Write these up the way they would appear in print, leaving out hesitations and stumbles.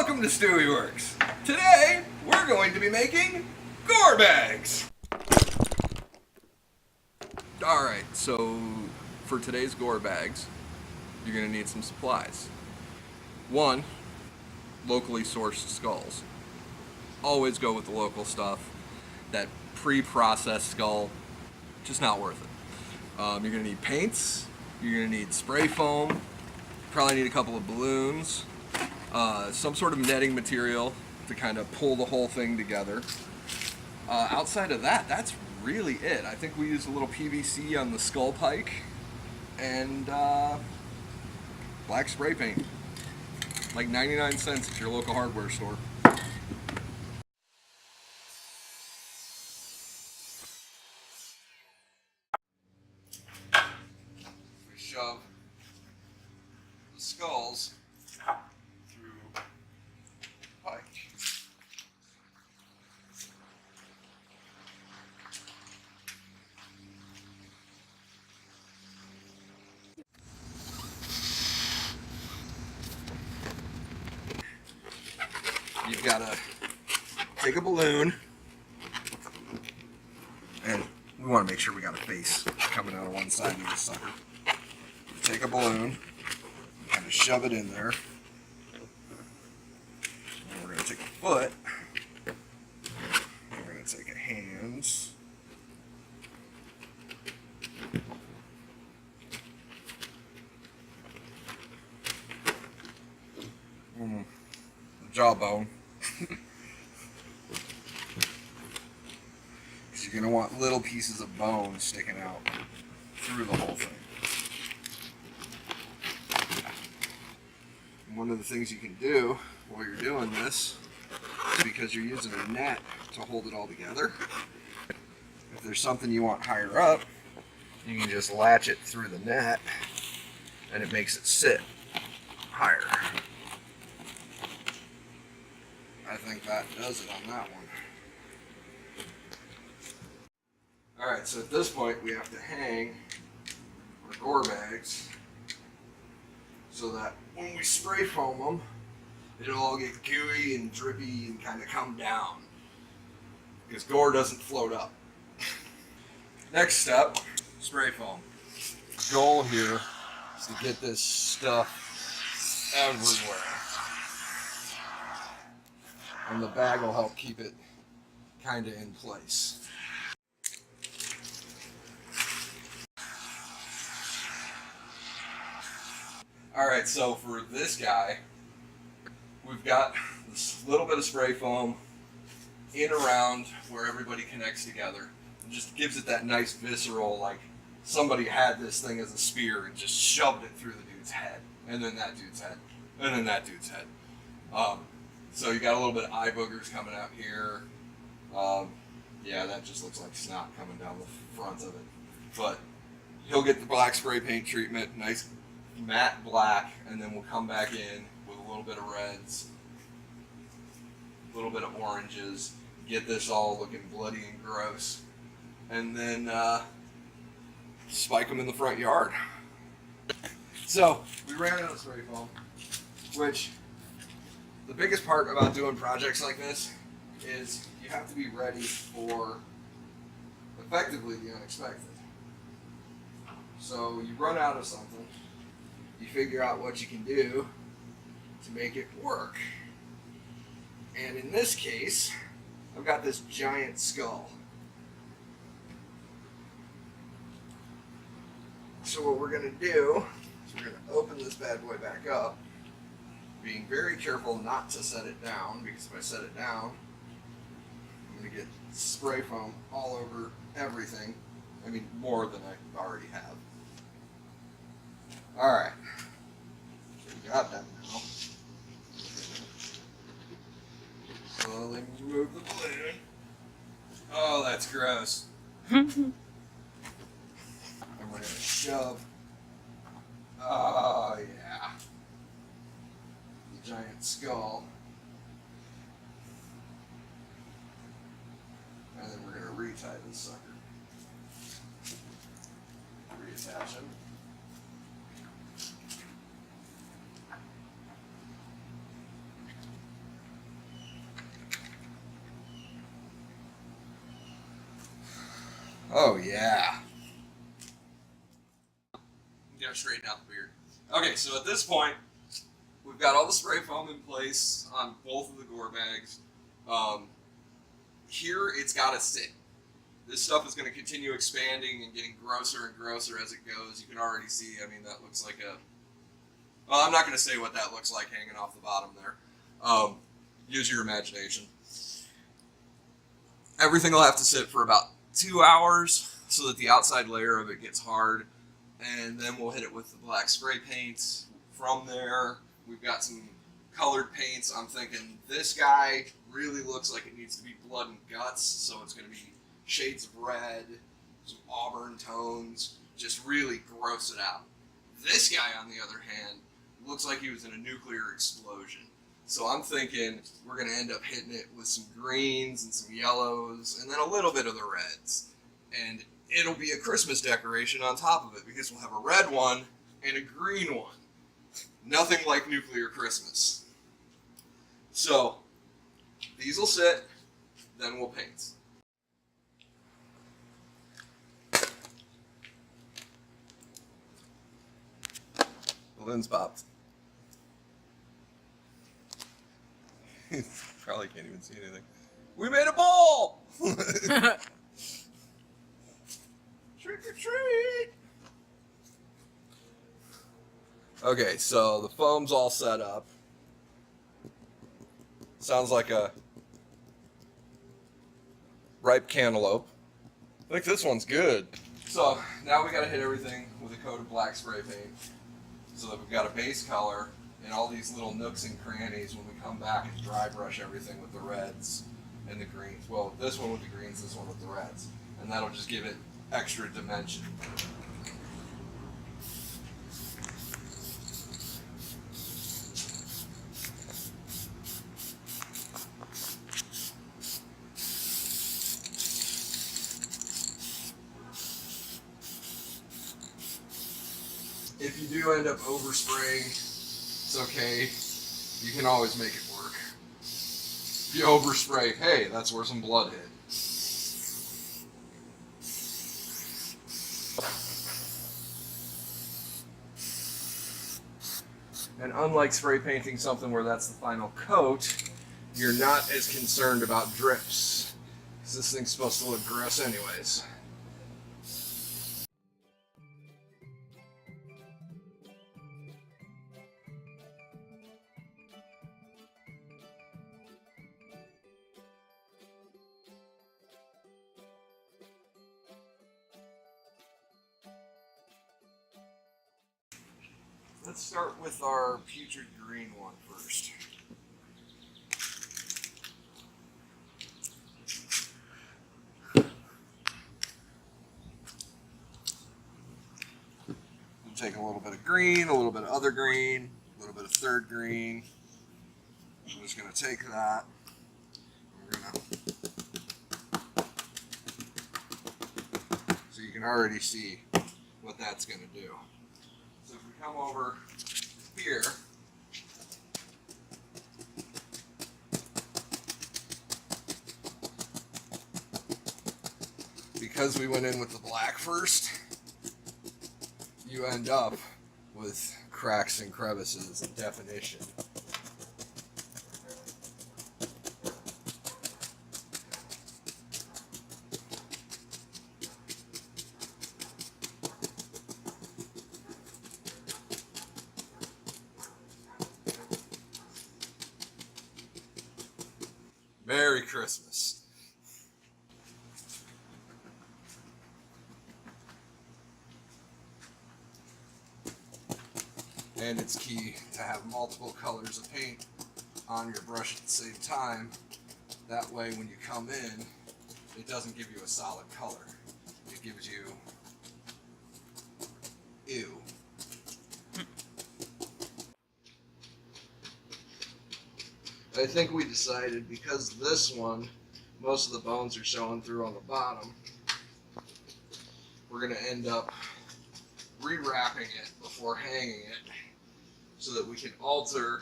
Welcome to StewieWorks. Today, we're going to be making GORE bags. Alright, so for today's GORE bags, you're going to need some supplies. One, locally sourced skulls. Always go with the local stuff. That pre-processed skull, just not worth it. You're going to need paints, you're going to need spray foam, probably need a couple of balloons, some sort of netting material to kind of pull the whole thing together. Outside of that, that's really it. I think we used a little PVC on the skull pike and black spray paint. Like 99 cents at your local hardware store. We shove the skulls through the pike. You've got to take a balloon, and we want to make sure we got a face coming out of one side of this sucker. Take a balloon, kind of shove it in there, and we're going to take a foot, and we're going to take a hands, the jawbone. Because you're going to want little pieces of bone sticking out through the whole thing. And one of the things you can do while you're doing this is, because you're using a net to hold it all together, if there's something you want higher up, you can just latch it through the net and it makes it sit higher. I think that does it on that one. Alright, so at this point we have to hang our GORE bags so that when we spray foam them, it'll all get gooey and drippy and kind of come down. Because GORE doesn't float up. Next step, spray foam. The goal here is to get this stuff everywhere. And the bag will help keep it kind of in place. Alright, so for this guy, we've got this little bit of spray foam in around where everybody connects together. It just gives it that nice visceral, like somebody had this thing as a spear and just shoved it through the dude's head. And then that dude's head. And then that dude's head. So you got a little bit of eye boogers coming out here. Yeah, that just looks like snot coming down the front of it. But he'll get the black spray paint treatment, nice matte black, and then we'll come back in with a little bit of reds, a little bit of oranges, get this all looking bloody and gross, and then spike them in the front yard. So we ran out of spray foam, which the biggest part about doing projects like this is you have to be ready for effectively the unexpected. So you run out of something, you figure out what you can do to make it work. And in this case, I've got this giant skull. So what we're going to do is we're going to open this bad boy back up, being very careful not to set it down, because if I set it down, I'm going to get spray foam all over everything. I mean, more than I already have. Alright, so we got that now. Slowly remove the balloon. Oh, that's gross. And we're going to shove. Oh, yeah. Giant skull, and then we're going to retie this sucker, reattach him, Oh yeah. You gotta straighten out the beard. Okay, so at this point, we've got all the spray foam in place on both of the GORE bags. Here, it's gotta sit. This stuff is going to continue expanding and getting grosser and grosser as it goes. You can already see, I mean, that looks like a... Well, I'm not going to say what that looks like hanging off the bottom there. Use your imagination. Everything will have to sit for about 2 hours so that the outside layer of it gets hard. And then we'll hit it with the black spray paint. From there, we've got some colored paints. I'm thinking this guy really looks like it needs to be blood and guts, so it's going to be shades of red, some auburn tones, just really gross it out. This guy, on the other hand, looks like he was in a nuclear explosion. So I'm thinking we're going to end up hitting it with some greens and some yellows, and then a little bit of the reds. And it'll be a Christmas decoration on top of it, because we'll have a red one and a green one. Nothing like nuclear Christmas. So, these will sit, then we'll paint. The lens popped. Probably can't even see anything. We made a ball! Trick or treat! Okay, so the foam's all set up. Sounds like a ripe cantaloupe. I think this one's good. So now we gotta hit everything with a coat of black spray paint so that we've got a base color in all these little nooks and crannies when we come back and dry brush everything with the reds and the greens. Well, this one with the greens, this one with the reds. And that'll just give it extra dimension. If you do end up overspraying, it's okay. You can always make it work. If you overspray, hey, that's where some blood hit. And unlike spray painting something where that's the final coat, you're not as concerned about drips, because this thing's supposed to look gross anyways. Let's start with our putrid green one first. We'll take a little bit of green, a little bit of other green, a little bit of third green. I'm just going to take that. So you can already see what that's going to do. So if we come over here, because we went in with the black first, you end up with cracks and crevices and definition. Merry Christmas. And it's key to have multiple colors of paint on your brush at the same time. That way when you come in, it doesn't give you a solid color. It gives you ew. I think we decided, because this one, most of the bones are showing through on the bottom, we're going to end up rewrapping it before hanging it so that we can alter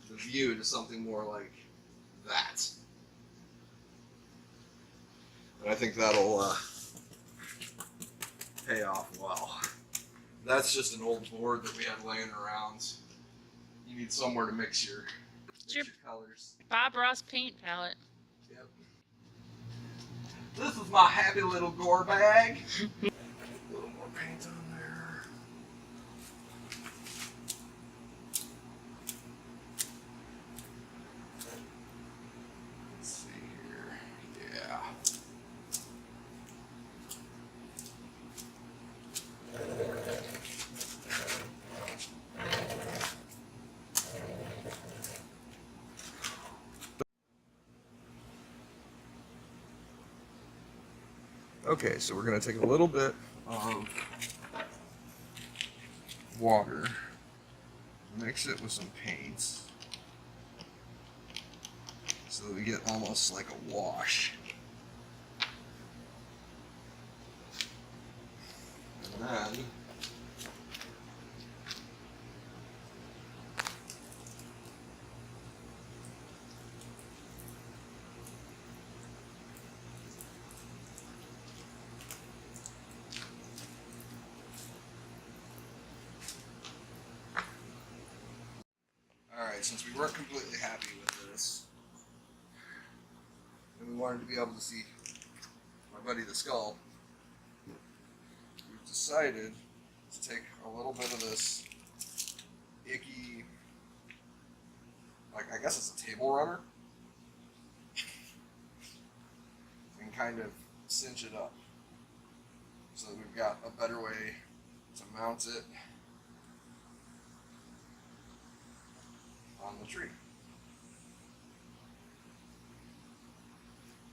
the view to something more like that. And I think that'll pay off well. That's just an old board that we had laying around. You need somewhere to mix your colors. Bob Ross paint palette. Yep. This is my happy little GORE bag. A little more paint on there. Let's see here. Yeah. Okay, so we're going to take a little bit of water, mix it with some paints, so that we get almost like a wash. And then alright, since we weren't completely happy with this, and we wanted to be able to see my buddy the skull, we've decided to take a little bit of this icky, like I guess it's a table runner, and kind of cinch it up so that we've got a better way to mount it on the tree.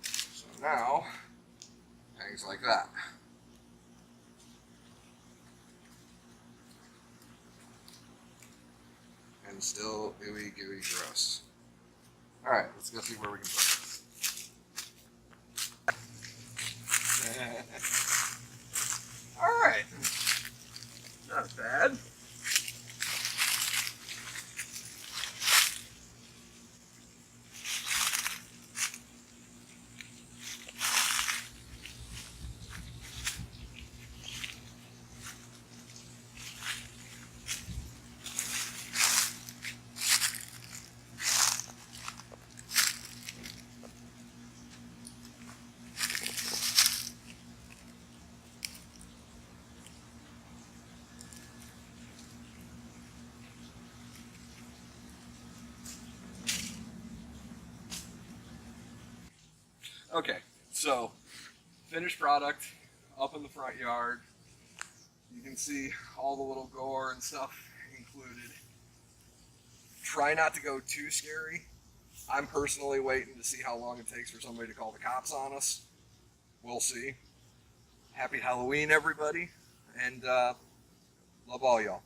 So now, hangs like that. And still ooey gooey gross. Alright, let's go see where we can put this. Alright. Not bad. Okay, so finished product up in the front yard. You can see all the little GORE and stuff included. Try not to go too scary. I'm personally waiting to see how long it takes for somebody to call the cops on us. We'll see. Happy Halloween, everybody, and love all y'all.